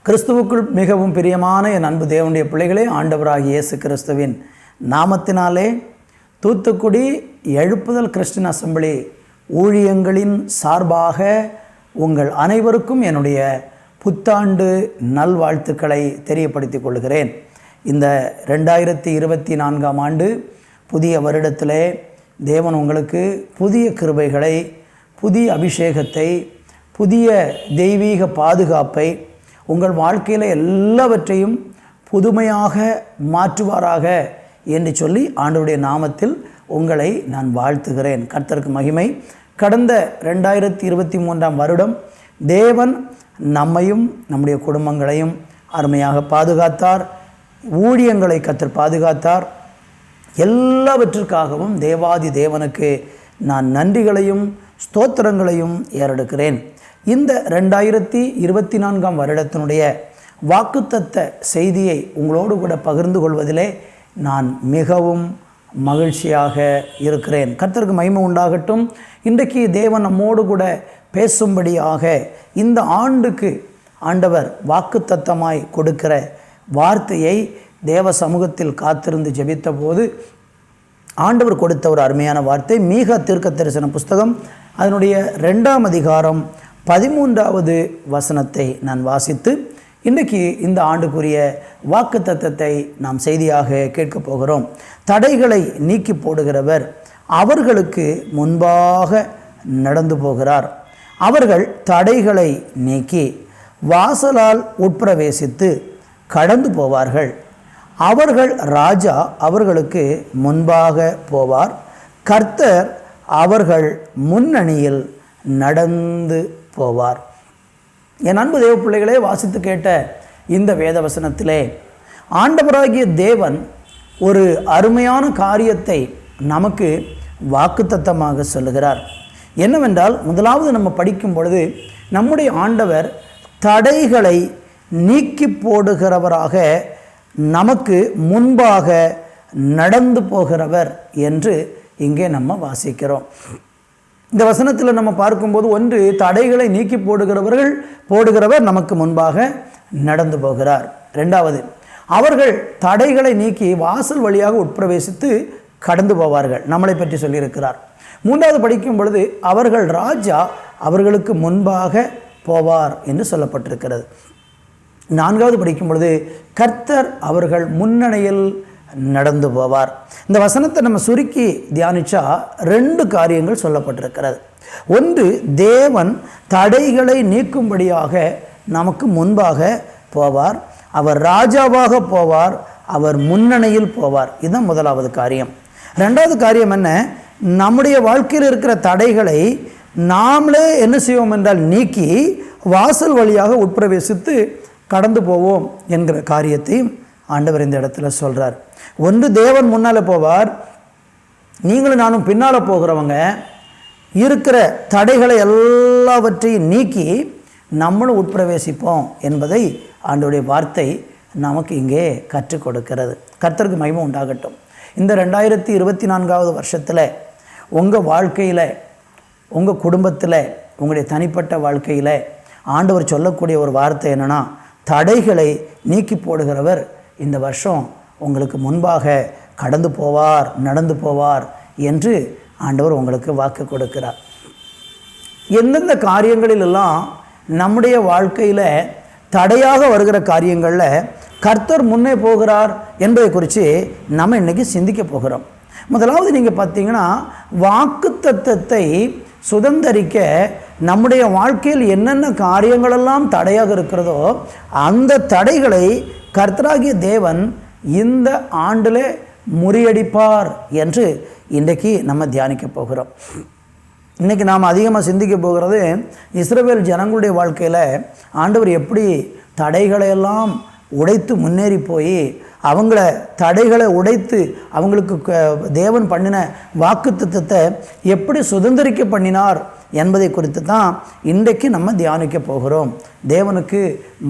கிறிஸ்துவுக்குள் மிகவும் பிரியமான என் அன்பு தேவனுடைய பிள்ளைகளே, ஆண்டவராகிய இயேசு கிறிஸ்துவின் நாமத்தினாலே தூத்துக்குடி எழுப்புதல் கிறிஸ்டின் அசெம்பிளி ஊழியங்களின் சார்பாக உங்கள் அனைவருக்கும் என்னுடைய புத்தாண்டு நல்வாழ்த்துக்களை தெரியப்படுத்திக் கொள்கிறேன். இந்த 2024ஆம் ஆண்டு புதிய வருடத்திலே தேவன் உங்களுக்கு புதிய கிருபைகளை, புதிய அபிஷேகத்தை, புதிய தெய்வீக பாதுகாப்பை, உங்கள் வாழ்க்கையில் எல்லாவற்றையும் புதுமையாக மாற்றுவாராக என்று சொல்லி ஆண்டவருடைய நாமத்தில் உங்களை நான் வாழ்த்துகிறேன். கர்த்தருக்கு மகிமை. கடந்த 2023ஆம் வருடம் தேவன் நம்மையும் நம்முடைய குடும்பங்களையும் அருமையாக பாதுகாத்தார். ஊழியங்களை கர்த்தர் பாதுகாத்தார். எல்லாவற்றிற்காகவும் தேவாதி தேவனுக்கு நான் நன்றிகளையும் ஸ்தோத்திரங்களையும் ஏறெடுக்கிறேன். இந்த 2024ஆம் வருடத்தினுடைய வாக்குத்தத்த செய்தியை உங்களோடு கூட பகிர்ந்து கொள்வதிலே நான் மிகவும் மகிழ்ச்சியாக இருக்கிறேன். கர்த்தருக்கு மகிமை உண்டாகட்டும். இன்றைக்கு தேவன் நம்மோடு கூட பேசும்படியாக இந்த ஆண்டுக்கு ஆண்டவர் வாக்குத்தத்தமாய் கொடுக்கிற வார்த்தையை தேவ சமூகத்தில் காத்திருந்து ஜெபித்த போது ஆண்டவர் கொடுத்த ஒரு அருமையான வார்த்தை. மீகா தீர்க்க தரிசன புஸ்தகம் அதனுடைய 2ஆம் அதிகாரம் 13வது வசனத்தை நான் வாசித்து இன்றைக்கு இந்த ஆண்டுக்குரிய வாக்குத்தத்தத்தை நாம் செய்தியாக கேட்கப் போகிறோம். தடைகளை நீக்கி போடுகிறவர் அவர்களுக்கு முன்பாக நடந்து போகிறார். அவர்கள் தடைகளை நீக்கி வாசலால் உட்பிரவேசித்து கடந்து போவார்கள். அவர்கள் ராஜா அவர்களுக்கு முன்பாக போவார். கர்த்தர் அவர்கள் முன்னணியில் நடந்து போவார். என் அன்பு தேவ பிள்ளைகளே, வாசித்து கேட்ட இந்த வேத வசனத்திலே ஆண்டவராகிய தேவன் ஒரு அருமையான காரியத்தை நமக்கு வாக்குத்தத்தமாக சொல்லுகிறார். என்னவென்றால், முதலாவது நம்ம படிக்கும் பொழுது நம்முடைய ஆண்டவர் தடைகளை நீக்கி போடுகிறவராக நமக்கு முன்பாக நடந்து போகிறவர் என்று இங்கே நம்ம வாசிக்கிறோம். இந்த வசனத்தில் நம்ம பார்க்கும்போது, ஒன்று, தடைகளை நீக்கி போடுகிறவர் நமக்கு முன்பாக நடந்து போகிறார். ரெண்டாவது, அவர்கள் தடைகளை நீக்கி வாசல் வழியாக உட்பிரவேசித்து கடந்து போவார்கள், நம்மளை பற்றி சொல்லியிருக்கிறார். மூன்றாவது படிக்கும் பொழுது, அவர்கள் ராஜா அவர்களுக்கு முன்பாக போவார் என்று சொல்லப்பட்டிருக்கிறது. நான்காவது படிக்கும் பொழுது, கர்த்தர் அவர்கள் முன்னணியில் நடந்து போவார். இந்த வசனத்தை நம்ம சுருக்கி தியானிச்சா 2 காரியங்கள் சொல்லப்பட்டிருக்கிறது. ஒன்று, தேவன் தடைகளை நீக்கும்படியாக நமக்கு முன்பாக போவார். அவர் ராஜாவாக போவார். அவர் முன்னணியில் போவார். இதுதான் முதலாவது காரியம். ரெண்டாவது காரியம் என்ன? நம்முடைய வாழ்க்கையில் இருக்கிற தடைகளை நாமளே என்ன செய்வோம் என்றால் நீக்கி வாசல் வழியாக உட்பிரவேசித்து கடந்து போவோம் என்கிற காரியத்தையும் ஆண்டவர் இந்த இடத்துல சொல்கிறார். ஒன்று, தேவன் முன்னால் போவார். நீங்களும் நானும் பின்னால் போகிறவங்க இருக்கிற தடைகளை எல்லாவற்றையும் நீக்கி நம்மளும் உட்பிரவேசிப்போம் என்பதை ஆண்டவருடைய வார்த்தை நமக்கு இங்கே கற்றுக் கொடுக்கிறது. கர்த்தருக்கு மகிமை உண்டாகட்டும். இந்த 2024ஆவது வருஷத்தில் உங்கள் வாழ்க்கையில், உங்கள் குடும்பத்தில், உங்களுடைய தனிப்பட்ட வாழ்க்கையில் ஆண்டவர் சொல்லக்கூடிய ஒரு வார்த்தை என்னென்னா, தடைகளை நீக்கி போடுகிறவர் இந்த வருஷம் உங்களுக்கு முன்பாக கடந்து போவார், நடந்து போவார் என்று ஆண்டவர் உங்களுக்கு வாக்கு கொடுக்கிறார். எந்தெந்த காரியங்களிலெல்லாம் நம்முடைய வாழ்க்கையில் தடையாக வருகிற காரியங்களில் கர்த்தர் முன்னே போகிறார் என்பதை குறித்து நம்ம இன்றைக்கி சிந்திக்க போகிறோம். முதலாவது நீங்கள் பார்த்தீங்கன்னா, வாக்குத்தத்தத்தை சுதந்தரிக்க நம்முடைய வாழ்க்கையில் என்னென்ன காரியங்களெல்லாம் தடையாக இருக்கிறதோ அந்த தடைகளை கர்த்தராகிய தேவன் இந்த ஆண்டில் முறியடிப்பார் என்று இன்றைக்கு நம்ம தியானிக்க போகிறோம். இன்றைக்கி நாம் அதிகமாக சிந்திக்க போகிறது, இஸ்ரவேல் ஜனங்களுடைய வாழ்க்கையில் ஆண்டவர் எப்படி தடைகளையெல்லாம் உடைத்து முன்னேறி போய் அவங்கள தடைகளை உடைத்து அவங்களுக்கு தேவன் பண்ணின வாக்குத்தத்தத்தை எப்படி சுதந்திரிக்க பண்ணினார் என்பதை குறித்து தான் இன்றைக்கு நம்ம தியானிக்க போகிறோம். தேவனுக்கு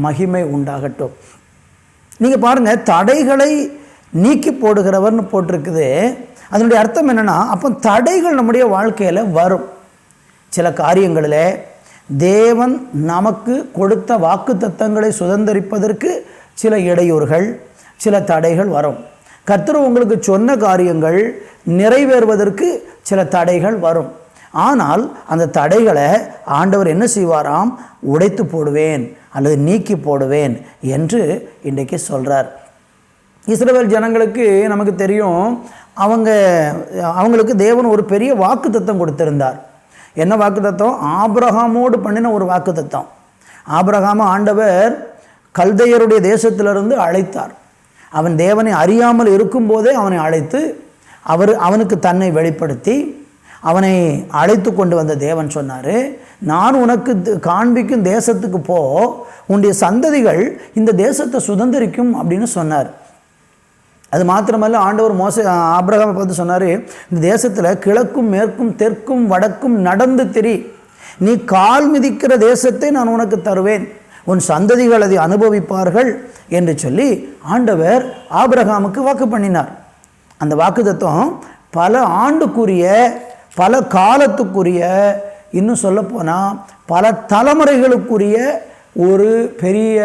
மகிமை உண்டாகட்டும். நீங்கள் பாருங்கள், தடைகளை நீக்கி போடுகிறவர்னு போட்டிருக்குது. அதனுடைய அர்த்தம் என்னென்னா, அப்போ தடைகள் நம்முடைய வாழ்க்கையில் வரும். சில காரியங்களில் தேவன் நமக்கு கொடுத்த வாக்குத்தத்தங்களை சுதந்திரிப்பதற்கு சில இடையூறுகள், சில தடைகள் வரும். கர்த்தர் உங்களுக்கு சொன்ன காரியங்கள் நிறைவேறுவதற்கு சில தடைகள் வரும். ஆனால் அந்த தடைகளை ஆண்டவர் என்ன செய்வாராம்? உடைத்து போடுவேன் அல்லது நீக்கி போடுவேன் என்று இன்றைக்கு சொல்கிறார். இஸ்ரவேல் ஜனங்களுக்கு நமக்கு தெரியும், அவங்களுக்கு தேவன் ஒரு பெரிய வாக்குத்தத்தம் கொடுத்திருந்தார். என்ன வாக்குத்தத்தம்? ஆபிரகாமோடு பண்ணின ஒரு வாக்குத்தத்தம். ஆபிரகாம ஆண்டவர் கல்தையருடைய தேசத்திலிருந்து அழைத்தார். அவன் தேவனை அறியாமல் இருக்கும்போதே அவனை அழைத்து அவனுக்கு தன்னை வெளிப்படுத்தி அவனை அழைத்து கொண்டு வந்த தேவன் சொன்னார், நான் உனக்கு காண்பிக்கும் தேசத்துக்கு போ, உன்னுடைய சந்ததிகள் இந்த தேசத்தை சுதந்திரிக்கும் அப்படின்னு சொன்னார். அது மாத்திரமல்ல, ஆண்டவர் ஆபிரகாமை பார்த்து சொன்னார், இந்த தேசத்தில் கிழக்கும் மேற்கும் தெற்கும் வடக்கும் நடந்து திரி, நீ கால் மிதிக்கிற தேசத்தை நான் உனக்கு தருவேன், உன் சந்ததிகள் அதை அனுபவிப்பார்கள் என்று சொல்லி ஆண்டவர் ஆபிரகாமுக்கு வாக்கு பண்ணினார். அந்த வாக்கு தத்துவம் பல ஆண்டுக்குரிய, பல காலத்துக்குரிய, இன்னும் சொல்லப்போனால் பல தலைமுறைகளுக்குரிய ஒரு பெரிய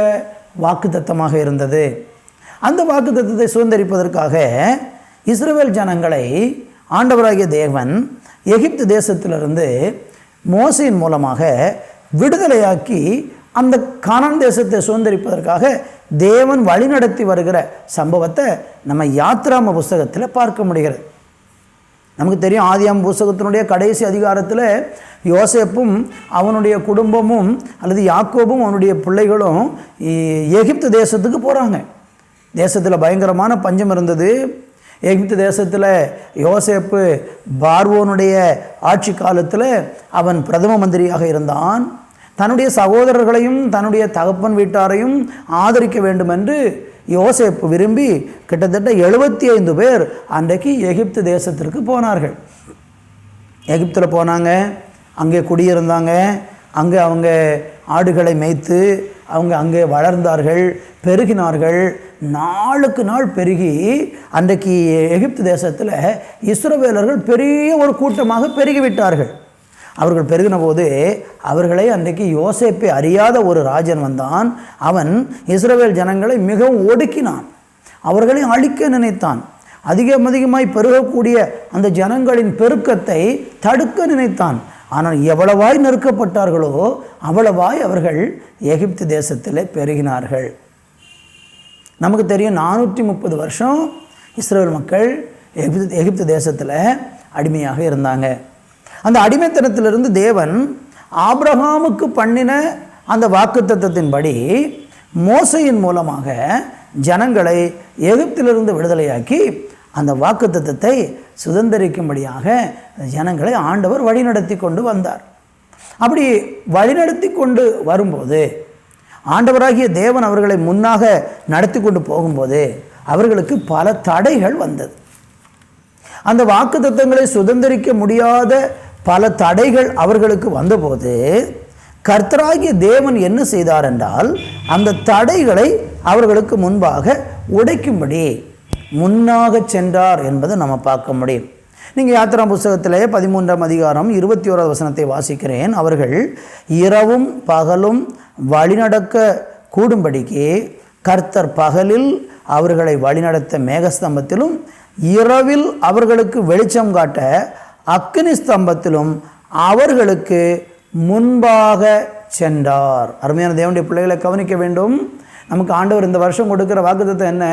வாக்கு தத்தமாக இருந்தது. அந்த வாக்கு தத்தத்தை சுதந்திரிப்பதற்காக இஸ்ரவேல் ஜனங்களை ஆண்டவராகிய தேவன் எகிப்து தேசத்திலிருந்து மோசையின் மூலமாக விடுதலையாக்கி அந்த கானான் தேசத்தை சுதந்திரிப்பதற்காக தேவன் வழிநடத்தி வருகிற சம்பவத்தை நம்ம யாத்ராம புஸ்தகத்தில் பார்க்க முடிகிறது. நமக்கு தெரியும், ஆதியாம் புஸ்தகத்தினுடைய கடைசி அதிகாரத்தில் யோசேப்பும் அவனுடைய குடும்பமும் அல்லது யாக்கோபும் அவனுடைய பிள்ளைகளும் எகிப்து தேசத்துக்கு போகிறாங்க. தேசத்தில் பயங்கரமான பஞ்சம் இருந்தது. எகிப்து தேசத்தில் யோசேப்பு பார்வோனுடைய ஆட்சி காலத்தில் அவன் பிரதம மந்திரியாக இருந்தான். தன்னுடைய சகோதரர்களையும் தன்னுடைய தகப்பன் வீட்டாரையும் ஆதரிக்க வேண்டும் என்று யோசேப்பு விரும்பி கிட்டத்தட்ட 75 பேர் அன்றைக்கு எகிப்து தேசத்திற்கு போனார்கள். எகிப்தில் போனாங்க, அங்கே குடியிருந்தாங்க. அங்கே அவங்க ஆடுகளை மேய்த்து அங்கே வளர்ந்தார்கள், பெருகினார்கள். நாளுக்கு நாள் பெருகி அன்றைக்கு எகிப்து தேசத்தில் இஸ்ரவேலர்கள் பெரிய ஒரு கூட்டமாக பெருகிவிட்டார்கள். அவர்கள் பெருகின போது அவர்களை அன்றைக்கு யோசேப்பை அறியாத ஒரு ராஜன் வந்தான். அவன் இஸ்ரவேல் ஜனங்களை மிகவும் ஒடுக்கினான், அவர்களை அழிக்க நினைத்தான். அதிகமாய் பெருகக்கூடிய அந்த ஜனங்களின் பெருக்கத்தை தடுக்க நினைத்தான். ஆனால் எவ்வளவாய் நெருக்கப்பட்டார்களோ அவ்வளவாய் அவர்கள் எகிப்து தேசத்தில் பெருகினார்கள். நமக்கு தெரியும், 430 வருஷம் இஸ்ரவேல் மக்கள் எகிப்து தேசத்தில் அடிமையாக இருந்தாங்க. அந்த அடிமைத்தனத்திலிருந்து தேவன் ஆபிரகாமுக்கு பண்ணின அந்த வாக்குத்தத்தத்தின்படி மோசையின் மூலமாக ஜனங்களை எகிப்திலிருந்து விடுதலையாக்கி அந்த வாக்குத்தத்தத்தை சுதந்திரிக்கும்படியாக ஜனங்களை ஆண்டவர் வழிநடத்தி கொண்டு வந்தார். அப்படி வழிநடத்தி கொண்டு வரும்போது ஆண்டவராகிய தேவன் அவர்களை முன்னாக நடத்தி கொண்டு போகும்போது அவர்களுக்கு பல தடைகள் வந்தது. அந்த வாக்குத்தத்தங்களை சுதந்திரிக்க முடியாத பல தடைகள் அவர்களுக்கு வந்தபோது கர்த்தராகிய தேவன் என்ன செய்தார் என்றால், அந்த தடைகளை அவர்களுக்கு முன்பாக உடைக்கும்படி முன்னாக சென்றார் என்பதை நம்ம பார்க்க முடியும். நீங்கள் யாத்திரா புஸ்தகத்திலே 13ஆம் அதிகாரம் 21வது வசனத்தை வாசிக்கிறேன். அவர்கள் இரவும் பகலும் வழிநடக்க கூடும்படிக்கு கர்த்தர் பகலில் அவர்களை வழிநடத்த மேகஸ்தம்பத்திலும் இரவில் அவர்களுக்கு வெளிச்சம் காட்ட அக்கினி ஸ்தம்பத்திலும் அவர்களுக்கு முன்பாக சென்றார். அருமையான தேவனுடைய பிள்ளைகளை கவனிக்க வேண்டும். நமக்கு ஆண்டவர் இந்த வருஷம் கொடுக்கிற வாக்குத்தத்தம் என்ன?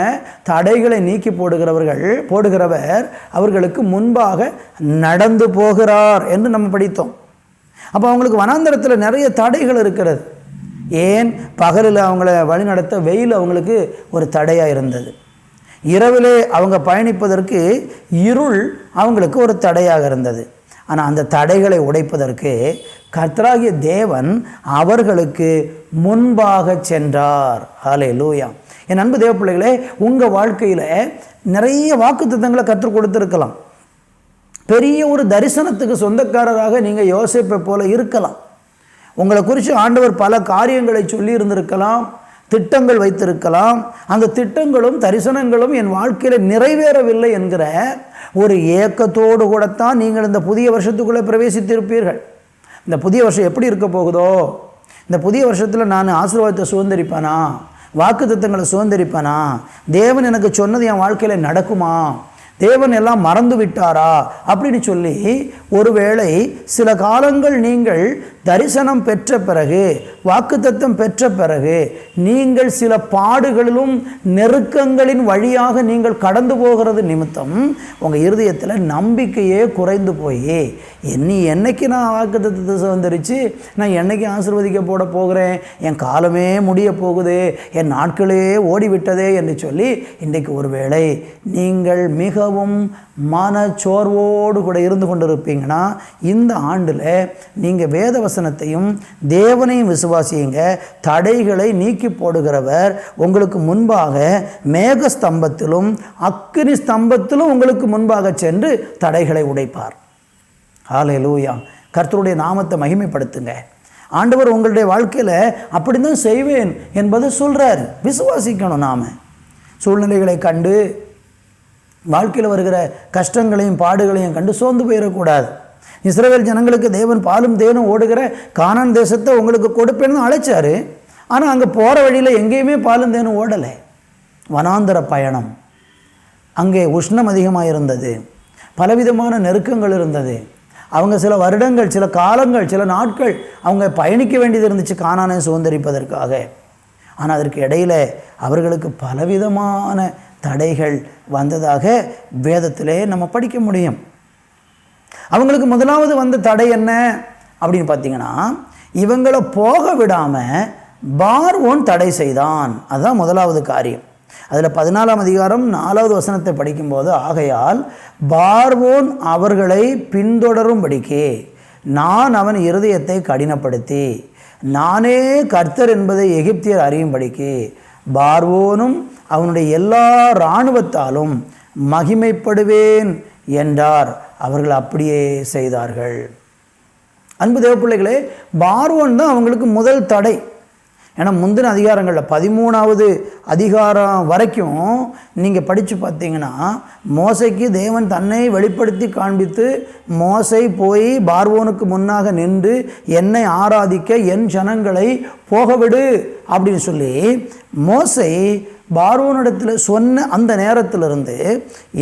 தடைகளை நீக்கி போடுகிறவர் அவர்களுக்கு முன்பாக நடந்து போகிறார் என்று நம்ம படித்தோம். அப்போ அவங்களுக்கு வனாந்தரத்தில் நிறைய தடைகள் இருக்கிறது. ஏன்? பகலில் அவங்கள வழிநடத்த வெயில் அவங்களுக்கு ஒரு தடையாக இருந்தது. இரவிலே அவங்க பயணிப்பதற்கு இருள் அவங்களுக்கு ஒரு தடையாக இருந்தது. ஆனால் அந்த தடைகளை உடைப்பதற்கு கர்த்தராகிய தேவன் அவர்களுக்கு முன்பாக சென்றார். ஹல்லேலூயா! என் அன்பு தேவ பிள்ளைகளே, உங்கள் வாழ்க்கையில் நிறைய வாக்குத்தத்தங்களை கற்றுக் கொடுத்துருக்கலாம். பெரிய ஒரு தரிசனத்துக்கு சொந்தக்காரராக நீங்கள் யோசேப்பை போல இருக்கலாம். உங்களை குறித்து ஆண்டவர் பல காரியங்களை சொல்லி இருந்திருக்கலாம், திட்டங்கள் வைத்திருக்கலாம். அந்த திட்டங்களும் தரிசனங்களும் என் வாழ்க்கையில் நிறைவேறவில்லை என்கிற ஒரு ஏக்கத்தோடு கூடத்தான் நீங்கள் இந்த புதிய வருஷத்துக்குள்ளே பிரவேசித்திருப்பீர்கள். இந்த புதிய வருஷம் எப்படி இருக்க போகுதோ, இந்த புதிய வருஷத்தில் நான் ஆசீர்வாதத்தை சுதந்திரிப்பேனா, வாக்குத்தத்தங்களை சுதந்திரிப்பேனா, தேவன் எனக்கு சொன்னது என் வாழ்க்கையில் நடக்குமா, தேவன் எல்லாம் மறந்து விட்டாரா அப்படின்னு சொல்லி ஒருவேளை சில காலங்கள் நீங்கள் தரிசனம் பெற்ற பிறகு, வாக்குத்தத்தம் பெற்ற பிறகு, நீங்கள் சில பாடுகளிலும் நெருக்கங்களின் வழியாக நீங்கள் கடந்து போகிறது நிமித்தம் உங்கள் இருதயத்தில் நம்பிக்கையே குறைந்து போய், என்னைக்கு நான் வாக்குத்தத்தத்தை சுதந்திரிச்சு நான் என்னைக்கு ஆசீர்வதிக்கப்பட போகிறேன், என் காலமே முடிய போகுது, என் நாட்களே ஓடிவிட்டதே என்று சொல்லி இன்றைக்கு ஒருவேளை நீங்கள் மிகவும் மனச்சோர்வோடு கூட இருந்து கொண்டிருப்பீங்கன்னா, இந்த ஆண்டில் நீங்கள் வேத வசனத்தையும் தேவனையும் விசுவாசியுங்க. தடைகளை நீக்கி போடுகிறவர் உங்களுக்கு முன்பாக மேக ஸ்தம்பத்திலும் அக்கினி ஸ்தம்பத்திலும் உங்களுக்கு முன்பாக சென்று தடைகளை உடைப்பார். ஹல்லேலூயா. கர்த்தருடைய நாமத்தை மகிமைப்படுத்துங்க. ஆண்டவர் உங்களுடைய வாழ்க்கையில் அப்படி தான் செய்வேன் என்பதை சொல்கிறார். விசுவாசிக்கணும். நாம் சூழ்நிலைகளை கண்டு, வாழ்க்கையில் வருகிற கஷ்டங்களையும் பாடுகளையும் கண்டு சோர்ந்து போயிடக்கூடாது. இஸ்ரவேல் ஜனங்களுக்கு தேவன் பாலும் தேனும் ஓடுகிற கானான் தேசத்தை உங்களுக்கு கொடுப்பேன்னு அழைச்சார். ஆனால் அங்கே போகிற வழியில் எங்கேயுமே பாலும் தேனும் ஓடலை. வனாந்தர பயணம், அங்கே உஷ்ணம் அதிகமாக இருந்தது, பலவிதமான நெருக்கங்கள் இருந்தது. அவங்க சில வருடங்கள், சில காலங்கள், சில நாட்கள் அவங்க பயணிக்க வேண்டியது இருந்துச்சு கானானை சுதந்திரிப்பதற்காக. ஆனால் அதற்கு இடையில் அவர்களுக்கு பலவிதமான தடைகள் வந்ததாக வேதத்திலே நம்ம படிக்க முடியும். அவங்களுக்கு முதலாவது வந்த தடை என்ன அப்படின்னு பார்த்தீங்கன்னா, இவங்களை போக விடாமல் பார்வோன் தடை செய்தான். அதுதான் முதலாவது காரியம். அதில் 14ஆம் அதிகாரம் 4வது வசனத்தை படிக்கும்போது, ஆகையால் பார்வோன் அவர்களை பின்தொடரும்படிக்கு நான் அவன் இருதயத்தை கடினப்படுத்தி நானே கர்த்தர் என்பதை எகிப்தியர் அறியும்படிக்கு பார்வோனும் அவனுடைய எல்லா இராணுவத்தாலும் மகிமைப்படுவேன் என்றார். அவர்கள் அப்படியே செய்தார்கள். அன்பு தேவப்பிள்ளைகளே, பார்வோன் தான் அவங்களுக்கு முதல் தடை. ஏன்னா முந்தின அதிகாரங்களில் 13வது அதிகாரம் வரைக்கும் நீங்கள் படித்து பார்த்தீங்கன்னா, மோசைக்கு தேவன் தன்னை வெளிப்படுத்தி காண்பித்து, மோசை போய் பார்வோனுக்கு முன்னாக நின்று என்னை ஆராதிக்க என் ஜனங்களை போகவிடு அப்படின்னு சொல்லி மோசை பார்வோனிடத்தில் சொன்ன அந்த நேரத்திலிருந்து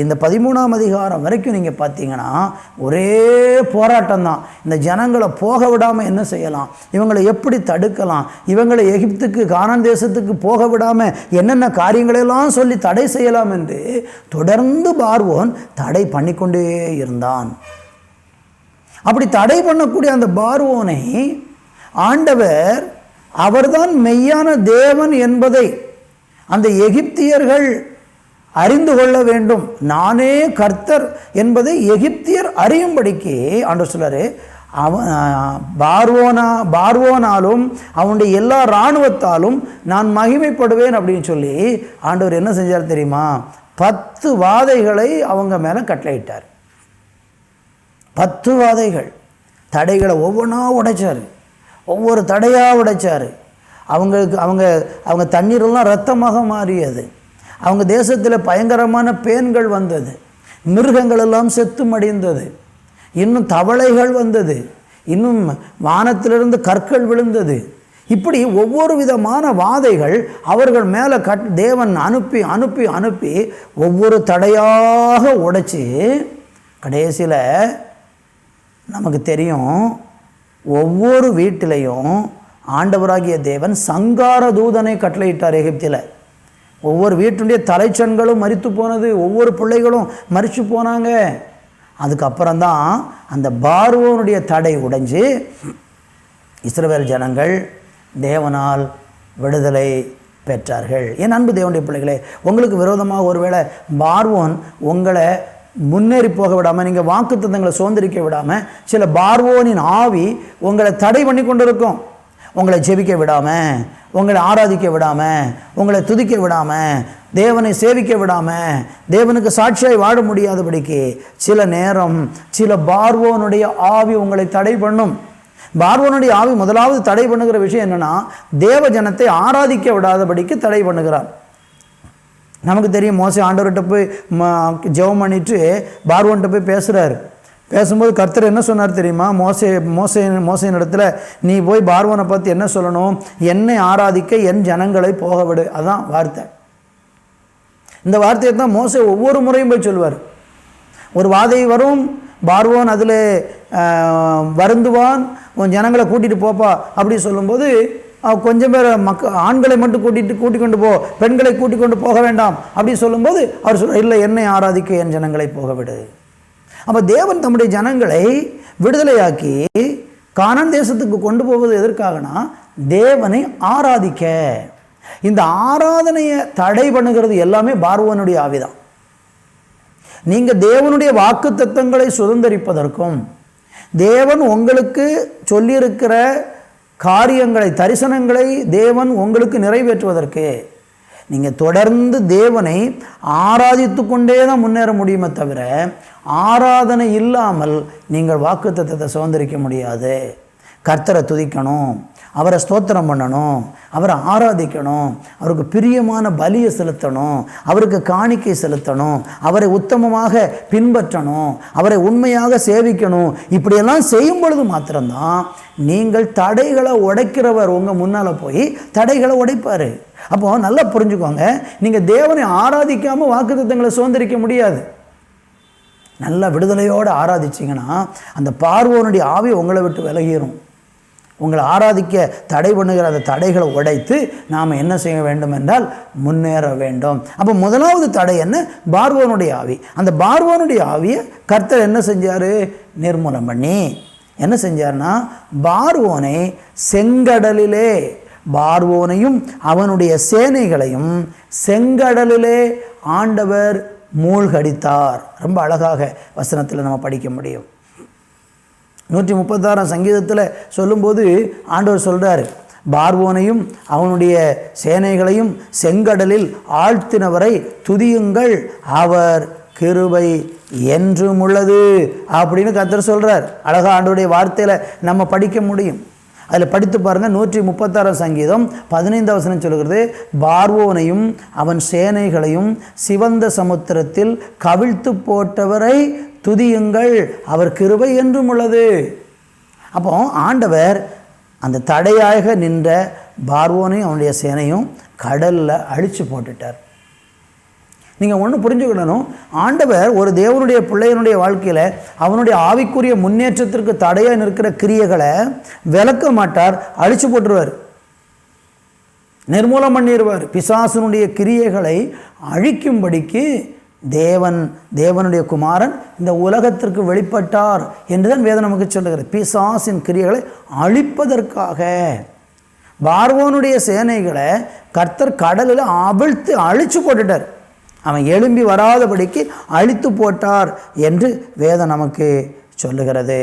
இந்த 13ஆம் அதிகாரம் வரைக்கும் நீங்கள் பார்த்தீங்கன்னா ஒரே போராட்டம் தான். இந்த ஜனங்களை போக விடாமல் என்ன செய்யலாம், இவங்களை எப்படி தடுக்கலாம், இவங்களை எகிப்துக்கு கானான் தேசத்துக்கு போக விடாமல் என்னென்ன காரியங்களெல்லாம் சொல்லி தடை செய்யலாம் என்று தொடர்ந்து பார்வோன் தடை பண்ணிக்கொண்டே இருந்தான். அப்படி தடை பண்ணக்கூடிய அந்த பார்வோனை ஆண்டவர் அவர்தான் மெய்யான தேவன் என்பதை அந்த எகிப்தியர்கள் அறிந்து கொள்ள வேண்டும். நானே கர்த்தர் என்பதை எகிப்தியர் அறியும்படிக்கு ஆண்டவர் சொல்றாரு, பார்வோனாலும் அவனுடைய எல்லா இராணுவத்தாலும் நான் மகிமைப்படுவேன் அப்படின்னு சொல்லி ஆண்டவர் என்ன செஞ்சார் தெரியுமா? 10 வாதைகளை அவங்க மேலே கட்டளையிட்டார். 10 வாதைகள், தடைகளை ஒவ்வொன்றா உடைச்சார், ஒவ்வொரு தடையாக உடைச்சார். அவங்க தண்ணீரெல்லாம் இரத்தமாக மாறியது. அவங்க தேசத்தில் பயங்கரமான பேன்கள் வந்தது, மிருகங்கள் எல்லாம் செத்து மடிந்தது, இன்னும் தவளைகள் வந்தது, இன்னும் வானத்திலிருந்து கற்கள் விழுந்தது. இப்படி ஒவ்வொரு விதமான வாதைகள் அவர்கள் மேலே தேவன் அனுப்பி அனுப்பி அனுப்பி ஒவ்வொரு தடையாக உடைச்சி கடைசியில் நமக்கு தெரியும், ஒவ்வொரு வீட்டிலையும் ஆண்டவராகிய தேவன் சங்கார தூதனை கட்டளையிட்டார். எகிப்தில் ஒவ்வொரு வீட்டுடைய தலைச்சன்களும் மரித்து போனது, ஒவ்வொரு பிள்ளைகளும் மரித்து போனாங்க. அதுக்கப்புறம்தான் அந்த பார்வோனுடைய தடை உடைஞ்சு இஸ்ரவேல் ஜனங்கள் தேவனால் விடுதலை பெற்றார்கள். என் அன்பு தேவனுடைய பிள்ளைகளே, உங்களுக்கு விரோதமாக ஒருவேளை பார்வோன் உங்களை முன்னேறி போக விடாமல், நீங்கள் வாக்குத்தத்தங்களை சுதந்திரிக்க விடாமல் சில பார்வோனின் ஆவி உங்களை தடை பண்ணி கொண்டிருக்கும். உங்களை ஜெபிக்க விடாமல், உங்களை ஆராதிக்க விடாமல், உங்களை துதிக்க விடாமல், தேவனை சேவிக்க விடாமல், தேவனுக்கு சாட்சியாய் வாழ முடியாதபடிக்கு சில நேரம் சில பார்வோனுடைய ஆவி உங்களை தடை பண்ணும். பார்வோனுடைய ஆவி முதலாவது தடை பண்ணுகிற விஷயம் என்னன்னா, தேவ ஜனத்தை ஆராதிக்க விடாதபடிக்கு தடை பண்ணுகிறார். நமக்கு தெரியும், மோசே ஆண்டவர்கிட்ட போய் ஜெபம் பண்ணிட்டு பார்வோன்கிட்ட போய் பேசுகிறார். பேசும்போது கர்த்தர் என்ன சொன்னார் தெரியுமா? மோசையின் இடத்துல நீ போய் பார்வோனை பார்த்து என்ன சொல்லணும்? என்னை ஆராதிக்க என் ஜனங்களை போக விடு. அதான் வார்த்தை. இந்த வார்த்தையை தான் மோசே ஒவ்வொரு முறையும் போய் சொல்லுவார். ஒரு வாதை வரும், பார்வோன் அதில் வருந்துவான், உன் ஜனங்களை கூட்டிகிட்டு போப்பா அப்படி சொல்லும்போது கொஞ்சம் பேர் ஆண்களை மட்டும் கூட்டிக் கொண்டு போ, பெண்களை கூட்டிக் கொண்டு போக வேண்டாம் அப்படி சொல்லும்போது அவர் சொல்ல, இல்லை, என்னை ஆராதிக்க என் ஜனங்களை போக விடு. அப்போ தேவன் தம்முடைய ஜனங்களை விடுதலையாக்கி கானான் தேசத்துக்கு கொண்டு போவது எதற்காகனா, தேவனை ஆராதிக்க. இந்த ஆராதனையை தடை பண்ணுகிறது எல்லாமே பார்வோனுடைய ஆவிதான். நீங்கள் தேவனுடைய வாக்கு தத்தங்களை சுதந்தரிப்பதற்கும், தேவன் உங்களுக்கு சொல்லியிருக்கிற காரியங்களை, தரிசனங்களை தேவன் உங்களுக்கு நிறைவேற்றுவதற்கு நீங்கள் தொடர்ந்து தேவனை ஆராதித்து கொண்டே தான் முன்னேற முடியுமே தவிர, ஆராதனை இல்லாமல் நீங்கள் வாக்குத்தத்தத்தை சுதந்திரிக்க முடியாது. கர்த்தரை துதிக்கணும், அவரை ஸ்தோத்திரம் பண்ணணும், அவரை ஆராதிக்கணும், அவருக்கு பிரியமான பலியை செலுத்தணும், அவருக்கு காணிக்கை செலுத்தணும், அவரை உத்தமமாக பின்பற்றணும், அவரை உண்மையாக சேவிக்கணும். இப்படியெல்லாம் செய்யும் பொழுது மாத்திரம்தான் நீங்கள் தடைகளை உடைக்கிறவர் உங்கள் முன்னால் போய் தடைகளை உடைப்பார். அப்போது நல்லா புரிஞ்சுக்கோங்க, நீங்கள் தேவனை ஆராதிக்காமல் வாக்குத்தத்தங்களை சுதந்திரிக்க முடியாது. நல்ல விடுதலையோடு ஆராதிச்சிங்கன்னா அந்த பார்வோனுடைய ஆவி உங்களை விட்டு விலகிடும். உங்களை ஆராதிக்க தடை பண்ணுகிற அந்த தடைகளை உடைத்து நாம் என்ன செய்ய வேண்டும் என்றால் முன்னேற வேண்டும். அப்போ முதலாவது தடை என்ன? பார்வோனுடைய ஆவி. அந்த பார்வோனுடைய ஆவியை கர்த்தர் என்ன செஞ்சார்? நிர்மூலம் பண்ணி என்ன செஞ்சார்னா, பார்வோனை செங்கடலிலே, பார்வோனையும் அவனுடைய சேனைகளையும் செங்கடலிலே ஆண்டவர் மூழ்கடித்தார். ரொம்ப அழகாக வசனத்தில் நம்ம படிக்க முடியும். 136 சங்கீதத்தில் சொல்லும்போது ஆண்டவர் சொல்கிறார், பார்வோனையும் அவனுடைய சேனைகளையும் செங்கடலில் ஆழ்த்தினவரை துதியுங்கள், அவர் கிருபை என்றும் உள்ளது அப்படின்னு கர்த்தர் சொல்கிறார். அழகாக ஆண்டவருடைய வார்த்தையில் நம்ம படிக்க முடியும். அதில் படித்து பாருங்கள். 136 சங்கீதம் 15 வசனம் சொல்கிறது, பார்வோனையும் அவன் சேனைகளையும் சிவந்த சமுத்திரத்தில் கவிழ்த்து போட்டவரை துதியுங்கள், அவர் கிருபை என்றும் உள்ளது. அப்போ ஆண்டவர் அந்த தடையாக நின்ற பார்வோனையும் அவனுடைய சேனையும் கடலில் அழித்து போட்டுட்டார். நீங்கள் ஒன்று புரிஞ்சுக்கிடணும், ஆண்டவர் ஒரு தேவனுடைய பிள்ளையனுடைய வாழ்க்கையில் அவனுடைய ஆவிக்குரிய முன்னேற்றத்திற்கு தடையாக நிற்கிற கிரியைகளை விலக்க மாட்டார், அழித்து போட்டுருவார், நிர்மூலம் பண்ணிடுவார். பிசாசனுடைய கிரியைகளை அழிக்கும்படிக்கு தேவனுடைய குமாரன் இந்த உலகத்திற்கு வெளிப்பட்டார் என்றுதான் வேதம் நமக்கு சொல்லுகிறது. பிசாசின் கிரியைகளை அழிப்பதற்காக பார்வோனுடைய சேனைகளை கர்த்தர் கடலில் அவிழ்த்து அழித்து போட்டுட்டார். அவன் எழும்பி வராதபடிக்கு அழித்து போட்டார் என்று வேதம் நமக்கு சொல்லுகிறது.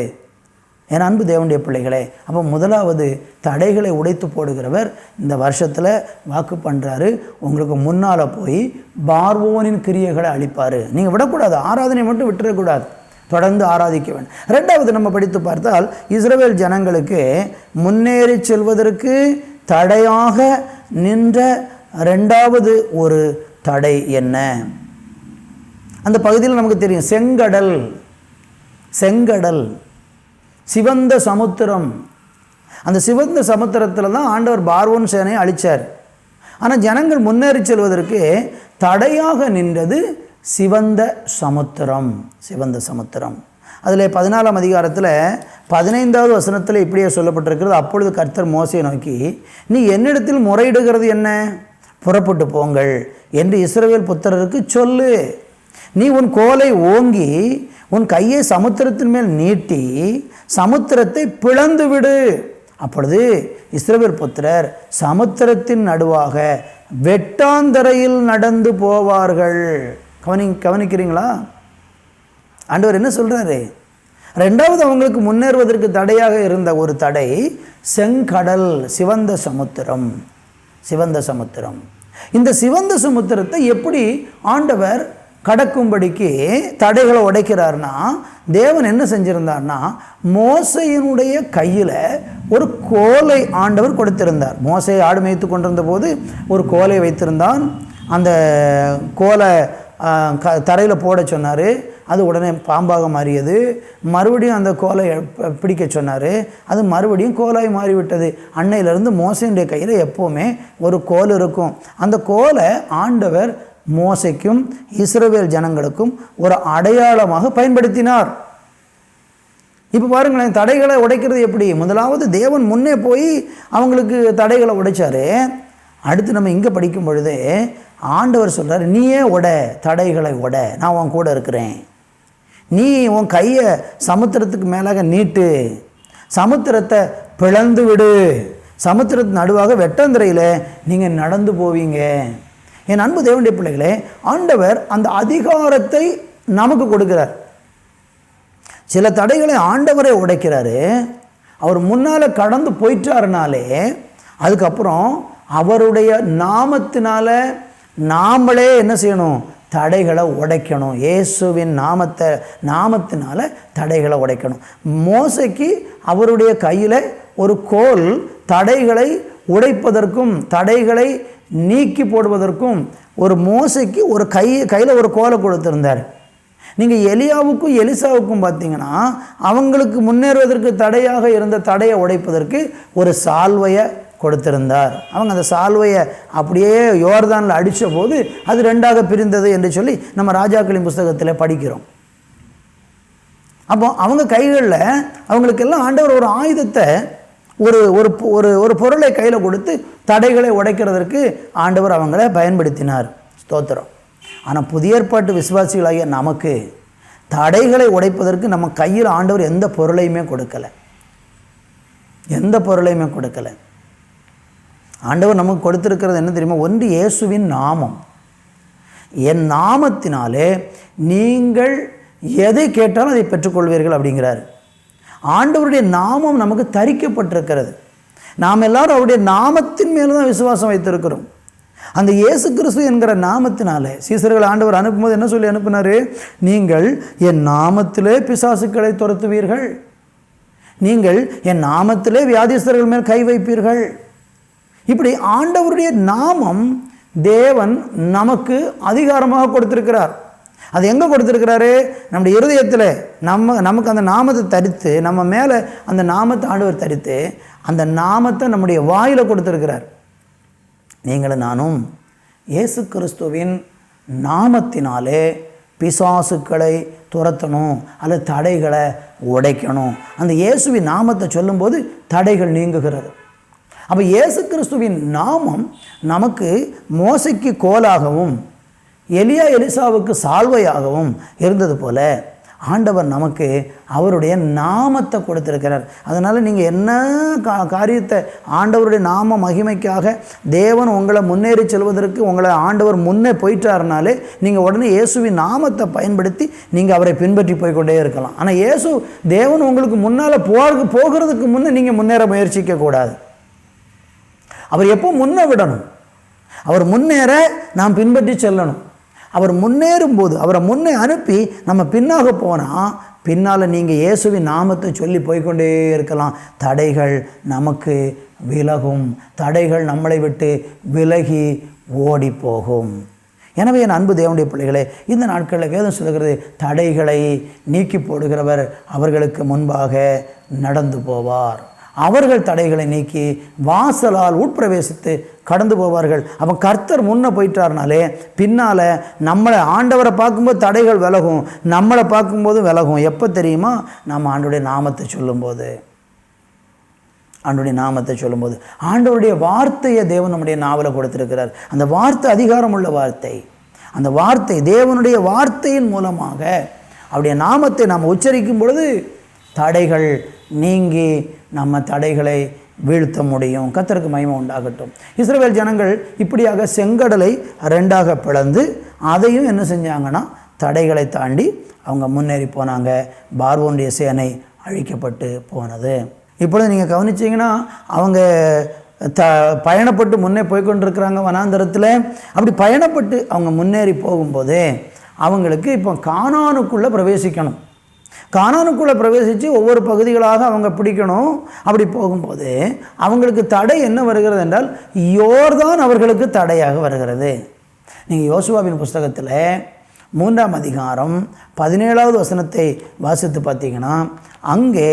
என் அன்பு தேவனுடைய பிள்ளைகளே, அப்போ முதலாவது தடைகளை உடைத்து போடுகிறவர் இந்த வருஷத்தில் வாக்கு பண்ணுறாரு, உங்களுக்கு முன்னால் போய் பார்வோனின் கிரியைகளை அழிப்பார். நீங்கள் விடக்கூடாது, ஆராதனை மட்டும் விட்டுறக்கூடாது, தொடர்ந்து ஆராதிக்க வேண்டும். ரெண்டாவது நம்ம படித்து பார்த்தால், இஸ்ரவேல் ஜனங்களுக்கு முன்னேறி செல்வதற்கு தடையாக நின்ற ரெண்டாவது ஒரு தடை என்ன? அந்த பகுதியில் நமக்கு தெரியும், செங்கடல், சிவந்த சமுத்திரம். அந்த சிவந்த சமுத்திரத்தில் தான் ஆண்டவர் பார்வோன் சேனையை அழித்தார். ஆனால் ஜனங்கள் முன்னேறி செல்வதற்கு தடையாக நின்றது சிவந்த சமுத்திரம். அதில் 14ஆம் அதிகாரத்தில் 15வது வசனத்தில் இப்படியே சொல்லப்பட்டிருக்கிறது, அப்பொழுது கர்த்தர் மோசேயை நோக்கி, நீ என்னிடத்தில் முறையிடுகிறது என்ன? புறப்பட்டு போங்கள் என்று இஸ்ரவேல் புத்திரருக்கு சொல்லு. நீ உன் கோலை ஓங்கி உன் கையை சமுத்திரத்தின் மேல் நீட்டி சமுத்திரத்தை பிளந்து விடு. அப்பொழுது இஸ்ரவேல் புத்திரர் சமுத்திரத்தின் நடுவாக வெட்டாந்தரையில் நடந்து போவார்கள். கவனிக்கிறீங்களா? ஆண்டவர் என்ன சொல்றாரு? ரெண்டாவது அவங்களுக்கு முன்னேறுவதற்கு தடையாக இருந்த ஒரு தடை செங்கடல், சிவந்த சமுத்திரம். சிவந்த சமுத்திரம். இந்த சிவந்த சமுத்திரத்தை எப்படி ஆண்டவர் கடக்கும்படிக்கு தடைகளை உடைக்கிறார்னா, தேவன் என்ன செஞ்சிருந்தார்னா, மோசையினுடைய கையில் ஒரு கோலை ஆண்டவர் கொடுத்திருந்தார். மோசை ஆடு மேய்த்து கொண்டிருந்த போது ஒரு கோலை வைத்திருந்தான். அந்த கோலை தரையில் போட சொன்னார். அது உடனே பாம்பாக மாறியது. மறுபடியும் அந்த கோலை பிடிக்க சொன்னார். அது மறுபடியும் கோலாய் மாறிவிட்டது. அன்னையிலிருந்து மோசையுடைய கையில் எப்போவுமே ஒரு கோல் இருக்கும். அந்த கோலை ஆண்டவர் மோசைக்கும் இஸ்ரவேல் ஜனங்களுக்கும் ஒரு அடையாளமாக பயன்படுத்தினார். இப்போ பாருங்களேன், தடைகளை உடைக்கிறது எப்படி? முதலாவது தேவன் முன்னே போய் அவங்களுக்கு தடைகளை உடைச்சார். அடுத்து நம்ம இங்கே படிக்கும் பொழுது ஆண்டவர் சொல்கிறார், நீயே தடைகளை நான் உன் கூட இருக்கிறேன். நீ உன் கையை சமுத்திரத்துக்கு மேலாக நீட்டு, சமுத்திரத்தை பிளந்து விடு, சமுத்திரத்து நடுவாக வெட்டந்திரையில் நீங்கள் நடந்து போவீங்க. என் அன்பு தேவனுடைய பிள்ளைகளே, ஆண்டவர் அந்த அதிகாரத்தை நமக்கு கொடுக்கிறார். சில தடைகளை ஆண்டவரை உடைக்கிறாரு. அவர் முன்னால் கடந்து போயிட்டாருனாலே அதுக்கப்புறம் அவருடைய நாமத்தினால நாமளே என்ன செய்யணும்? தடைகளை உடைக்கணும். இயேசுவின் நாமத்தினால தடைகளை உடைக்கணும். மோசைக்கு அவருடைய கையில் ஒரு கோல் தடைகளை உடைப்பதற்கும் தடைகளை நீக்கி போடுவதற்கும் ஒரு மோசைக்கு ஒரு கையில் ஒரு கோலை கொடுத்திருந்தார். நீங்கள் எலியாவுக்கும் எலிசாவுக்கும் பார்த்தீங்கன்னா, அவங்களுக்கு முன்னேறுவதற்கு தடையாக இருந்த தடையை உடைப்பதற்கு ஒரு சால்வையை கொடுத்திருந்தார். அவங்க அந்த சால்வையை அப்படியே யோர்தானில் அடித்த போது அது ரெண்டாக பிரிந்தது என்று சொல்லி நம்ம ராஜாக்களின் புஸ்தகத்தில் படிக்கிறோம். அப்போ அவங்க கைகளில் அவங்களுக்கெல்லாம் ஆண்டவர் ஒரு ஆயுதத்தை, ஒரு ஒரு ஒரு பொருளை கையில் கொடுத்து தடைகளை உடைக்கிறதற்கு ஆண்டவர் அவங்கள பயன்படுத்தினார். ஸ்தோத்திரம். ஆனால் புதிய ஏற்பாட்டு விசுவாசிகளாகிய நமக்கு தடைகளை உடைப்பதற்கு நம்ம கையில் ஆண்டவர் எந்த பொருளையுமே கொடுக்கலை. எந்த பொருளையுமே கொடுக்கலை. ஆண்டவர் நமக்கு கொடுத்திருக்கிறது என்ன தெரியுமா? ஒன்று இயேசுவின் நாமம். என் நாமத்தினாலே நீங்கள் எதை கேட்டாலும் அதை பெற்றுக்கொள்வீர்கள் அப்படிங்கிறார். ஆண்டவருடைய நாமம் நமக்கு தரிக்கப்பட்டிருக்கிறது. நாம் எல்லாரும் அவருடைய நாமத்தின் மேலே தான் விசுவாசம் வைத்திருக்கிறோம். அந்த இயேசு கிறிஸ்து என்கிற நாமத்தினாலே சீசர்கள் ஆண்டவர் அனுப்பும்போது என்ன சொல்லி அனுப்பினார்? நீங்கள் என் நாமத்திலே பிசாசுக்களை துரத்துவீர்கள், நீங்கள் என் நாமத்திலே வியாதிஸ்தர்கள் மேல் கை வைப்பீர்கள். இப்படி ஆண்டவருடைய நாமம் தேவன் நமக்கு அதிகாரமாக கொடுத்திருக்கிறார். அது எங்கே கொடுத்துருக்கிறாரு? நம்முடைய இருதயத்தில் நமக்கு அந்த நாமத்தை தரித்து, நம்ம மேலே அந்த நாமத்தை ஆண்டவர் தரித்து அந்த நாமத்தை நம்முடைய வாயில் கொடுத்துருக்கிறார். நீங்களும் நானும் இயேசு கிறிஸ்துவின் நாமத்தினாலே பிசாசுக்களை துரத்தணும் அல்லது தடைகளை உடைக்கணும். அந்த இயேசுவின் நாமத்தை சொல்லும்போது தடைகள் நீங்குகிறது. அப்போ இயேசு கிறிஸ்துவின் நாமம் நமக்கு மோசைக்கு கோலாகவும் எலிசாவுக்கு சால்வையாகவும் இருந்தது போல ஆண்டவர் நமக்கு அவருடைய நாமத்தை கொடுத்திருக்கிறார். அதனால் நீங்கள் என்ன காரியத்தை ஆண்டவருடைய நாம மகிமைக்காக தேவன் உங்களை முன்னேறி செல்வதற்கு உங்களை ஆண்டவர் முன்னே போயிட்டாருனாலே நீங்கள் உடனே இயேசுவின் நாமத்தை பயன்படுத்தி நீங்கள் அவரை பின்பற்றி போய்கொண்டே இருக்கலாம். ஆனால் இயேசு தேவன் உங்களுக்கு முன்னால் போகிறதுக்கு முன்னே நீங்கள் முன்னேற முயற்சிக்கக்கூடாது. அவர் எப்போ முன்னே விடணும்? அவர் முன்னேற நாம் பின்பற்றி செல்லணும். அவர் முன்னேறும் போது அவரை முன்னே அனுப்பி நம்ம பின்னாக போனால் பின்னால் நீங்கள் இயேசுவின் நாமத்தை சொல்லி போய்கொண்டே இருக்கலாம். தடைகள் நமக்கு விலகும், தடைகள் நம்மளை விட்டு விலகி ஓடி போகும். எனவே என் அன்பு தேவனுடைய பிள்ளைகளே, இந்த நாட்களில் வேதம் சொல்கிறது, தடைகளை நீக்கி போடுகிறவர் அவர்களுக்கு முன்பாக நடந்து போவார். அவர்கள் தடைகளை நீக்கி வாசலால் உட்பிரவேசித்து கடந்து போவார்கள். அப்போ கர்த்தர் முன்னே போயிட்டார்னாலே பின்னால் நம்மளை ஆண்டவரை பார்க்கும்போது தடைகள் விலகும், நம்மளை பார்க்கும்போது விலகும். எப்போ தெரியுமா? நம்ம ஆண்டவருடைய நாமத்தை சொல்லும்போது. ஆண்டவருடைய நாமத்தை சொல்லும்போது ஆண்டவருடைய வார்த்தையை தேவன் நம்முடைய நாவலை கொடுத்திருக்கிறார். அந்த வார்த்தை அதிகாரம் உள்ள வார்த்தை. அந்த வார்த்தை தேவனுடைய வார்த்தையின் மூலமாக அவருடைய நாமத்தை நாம் உச்சரிக்கும் பொழுது தடைகள் நீங்கி நம்ம தடைகளை வீழ்த்த முடியும். கர்த்தருக்கு மகிமை உண்டாகட்டும். இஸ்ரவேல் ஜனங்கள் இப்படியாக செங்கடலை ரெண்டாக பிளந்து அதையும் என்ன செஞ்சாங்கன்னா தடைகளை தாண்டி அவங்க முன்னேறி போனாங்க. பார்வோனுடைய சேனை அழிக்கப்பட்டு போனது. இப்பொழுது நீங்கள் கவனிச்சிங்கன்னா அவங்க பயணப்பட்டு முன்னே போய்கொண்டிருக்கிறாங்க வனாந்தரத்தில். அப்படி பயணப்பட்டு அவங்க முன்னேறி போகும்போது அவங்களுக்கு இப்போ கானானுக்குள்ளே பிரவேசிக்கணும். கானானுக்குள்ளே பிரவேசித்து ஒவ்வொரு பகுதிகளாக அவங்க பிடிக்கணும். அப்படி போகும்போது அவங்களுக்கு தடை என்ன வருகிறது என்றால் யோர்தான் அவர்களுக்கு தடையாக வருகிறது. நீங்கள் யோசுவாவின் புஸ்தகத்தில் 3ஆம் அதிகாரம் 17வது வசனத்தை வாசித்து பார்த்தீங்கன்னா அங்கே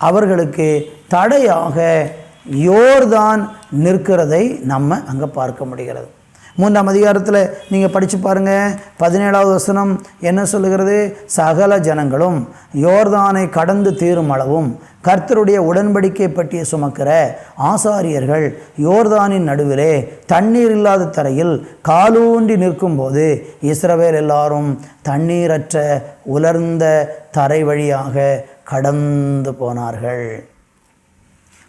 அவர்களுக்கு தடையாக யோர்தான் நிற்கிறதை நம்ம அங்கே பார்க்க முடிகிறது. 3ஆம் அதிகாரத்தில் நீங்கள் படித்து பாருங்கள். 17வது வசனம் என்ன சொல்லுகிறது? சகல ஜனங்களும் யோர்தானை கடந்து தீரும் அளவும் கர்த்தருடைய உடன்படிக்கை பற்றிய சுமக்கிற ஆசாரியர்கள் யோர்தானின் நடுவிலே தண்ணீர் இல்லாத தரையில் காலூன்றி நிற்கும்போது இஸ்ரவேல் எல்லாரும் தண்ணீரற்ற உலர்ந்த தரை வழியாக கடந்து போனார்கள்.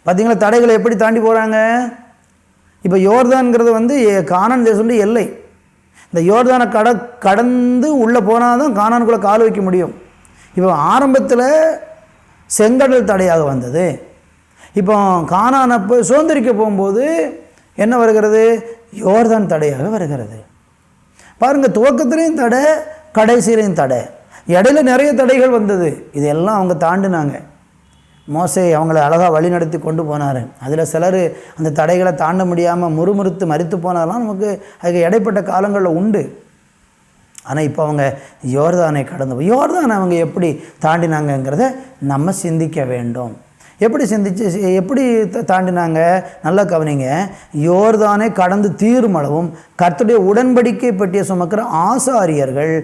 பார்த்தீங்களா தடைகளை எப்படி தாண்டி போகிறாங்க? இப்போ யோர்தான்ங்கிறது கானான் தேசத்துடைய எல்லை. இந்த யோர்தானை கடந்து உள்ளே போனால் தான் கானானுக்குள்ளே கால் வைக்க முடியும். இப்போ ஆரம்பத்தில் செங்கடல் தடையாக வந்தது. இப்போ கானானை போய் சுதந்திரிக்க போகும்போது என்ன வருகிறது? யோர்தான் தடையாக வருகிறது. பாருங்கள், துவக்கத்திலையும் தடை, கடைசியிலையும் தடை. இடையில நிறைய தடைகள் வந்தது. இதெல்லாம் அவங்க தாண்டினாங்க. மோசே அவங்கள அழகாக வழி நடத்தி கொண்டு போனார். அதில் சிலர் அந்த தடைகளை தாண்ட முடியாமல் முறுமுறுத்து மரித்து போனாலாம் நமக்கு அதுக்கு இடைப்பட்ட காலங்களில் உண்டு. ஆனால் இப்போ அவங்க யோர்தானை கடந்து யோர்தானை அவங்க எப்படி தாண்டினாங்கங்கிறத நம்ம சிந்திக்க வேண்டும். எப்படி தாண்டினாங்க? நல்லா கவனிங்க. யோர்தானை கடந்து தீரும் அளவும் கர்த்தருடைய உடன்படிக்கை பற்றிய சுமக்கிற ஆசாரியர்கள்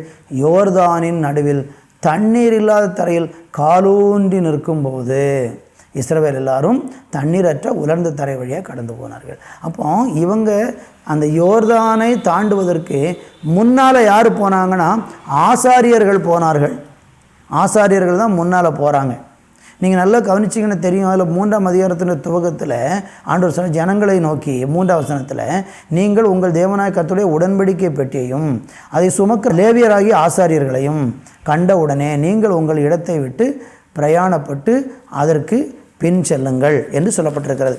யோர்தானின் நடுவில் தண்ணீர் இல்லாத தரையில் காலூன்றி நிற்கும்போது இஸ்ரவேல் எல்லாரும் தண்ணீரற்ற உலர்ந்த தரை வழியாக கடந்து போனார்கள். அப்போ இவங்க அந்த யோர்தானை தாண்டுவதற்கு முன்னால் யார் போனாங்கன்னா ஆசாரியர்கள் போனார்கள். ஆசாரியர்கள் தான் முன்னால் போகிறாங்க. நீங்கள் நல்லா கவனிச்சிங்கன்னு தெரியும். அதில் 3ஆம் அதிகாரத்தின் துவக்கத்தில் ஆண்டவர் சொன்ன ஜனங்களை நோக்கி 3ஆம் வசனத்தில் நீங்கள் உங்கள் தேவனாய கர்த்தருடைய உடன்படிக்கை பெட்டியையும் அதை சுமக்க லேவியராகிய ஆசாரியர்களையும் கண்டவுடனே நீங்கள் உங்கள் இடத்தை விட்டு பிரயாணப்பட்டு அதற்கு பின் செல்லுங்கள் என்று சொல்லப்பட்டிருக்கிறது.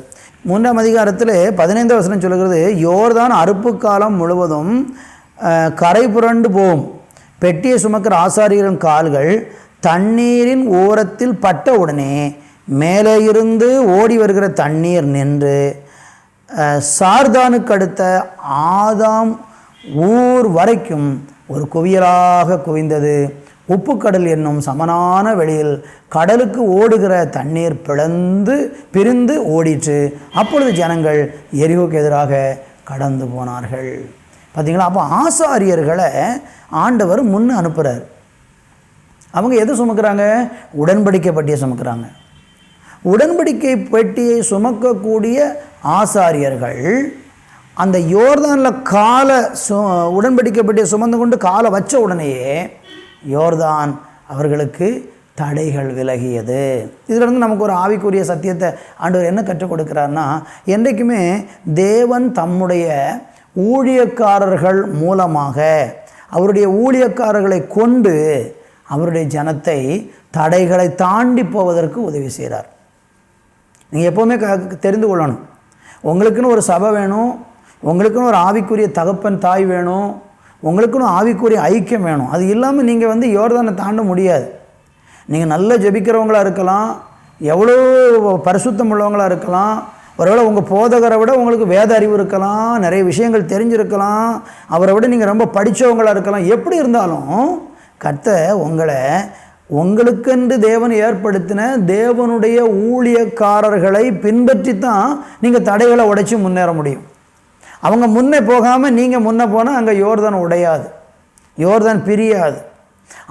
3ஆம் அதிகாரத்தில் 15ஆம் வசனம் சொல்லுகிறது, யோர்தான் அறுப்பு காலம் முழுவதும் கரை புரண்டு போகும். பெட்டியை சுமக்கிற ஆசாரியரின் கால்கள் தண்ணீரின் ஓரத்தில் பட்ட உடனே மேலே இருந்து ஓடி வருகிற தண்ணீர் நின்று சார்தானுக்கு அடுத்த ஆதாம் ஊர் வரைக்கும் ஒரு குவியலாக குவிந்தது. உப்புக்கடல் என்னும் சமனான வெளியில் கடலுக்கு ஓடுகிற தண்ணீர் பிரிந்து ஓடிற்று. அப்பொழுது ஜனங்கள் எரிகோக்கு எதிராக கடந்து போனார்கள். பார்த்தீங்களா? அப்போ ஆசாரியர்களை ஆண்டவர் முன்ன அனுப்புகிறார். அவங்க எது சுமக்கிறாங்க? உடன்படிக்கை பெட்டியை சுமக்கிறாங்க. உடன்படிக்கை பெட்டியை சுமக்கக்கூடிய ஆசாரியர்கள் அந்த யோர்தானில் உடன்படிக்கை பெட்டியை சுமந்து கொண்டு காலை வச்ச உடனேயே யோர்தான் அவர்களுக்கு தடைகள் விலகியது. இதிலிருந்து நமக்கு ஒரு ஆவிக்குரிய சத்தியத்தை ஆண்டவர் என்ன கற்றுக் கொடுக்கிறார்னா, என்றைக்குமே தேவன் தம்முடைய ஊழியக்காரர்கள் மூலமாக அவருடைய ஊழியக்காரர்களை கொண்டு அவருடைய ஜனத்தை தடைகளை தாண்டி போவதற்கு உதவி செய்கிறார். நீங்கள் எப்போவுமே தெரிந்து கொள்ளணும், உங்களுக்குன்னு ஒரு சபை வேணும், உங்களுக்குன்னு ஒரு ஆவிக்குரிய தகப்பன் தாய் வேணும், உங்களுக்குன்னு ஆவிக்குரிய ஐக்கியம் வேணும். அது இல்லாமல் நீங்கள் யோர்தானை தாண்ட முடியாது. நீங்கள் நல்ல ஜெபிக்கிறவங்களாக இருக்கலாம், எவ்வளோ பரிசுத்தம் உள்ளவங்களாக இருக்கலாம், ஒருவேளை உங்கள் போதகரை விட உங்களுக்கு வேத அறிவு இருக்கலாம், நிறைய விஷயங்கள் தெரிஞ்சிருக்கலாம், அவரை விட நீங்கள் ரொம்ப படித்தவங்களாக இருக்கலாம். எப்படி இருந்தாலும் கர்த்தர் உங்களுக்கென்று தேவன் ஏற்படுத்தின தேவனுடைய ஊழியக்காரர்களை பின்பற்றி தான் நீங்கள் தடைகளை உடைச்சி முன்னேற முடியும். அவங்க முன்னே போகாமல் நீங்கள் முன்னே போனால் அங்கே யோர்தான் உடையாது, யோர்தான் பிரியாது.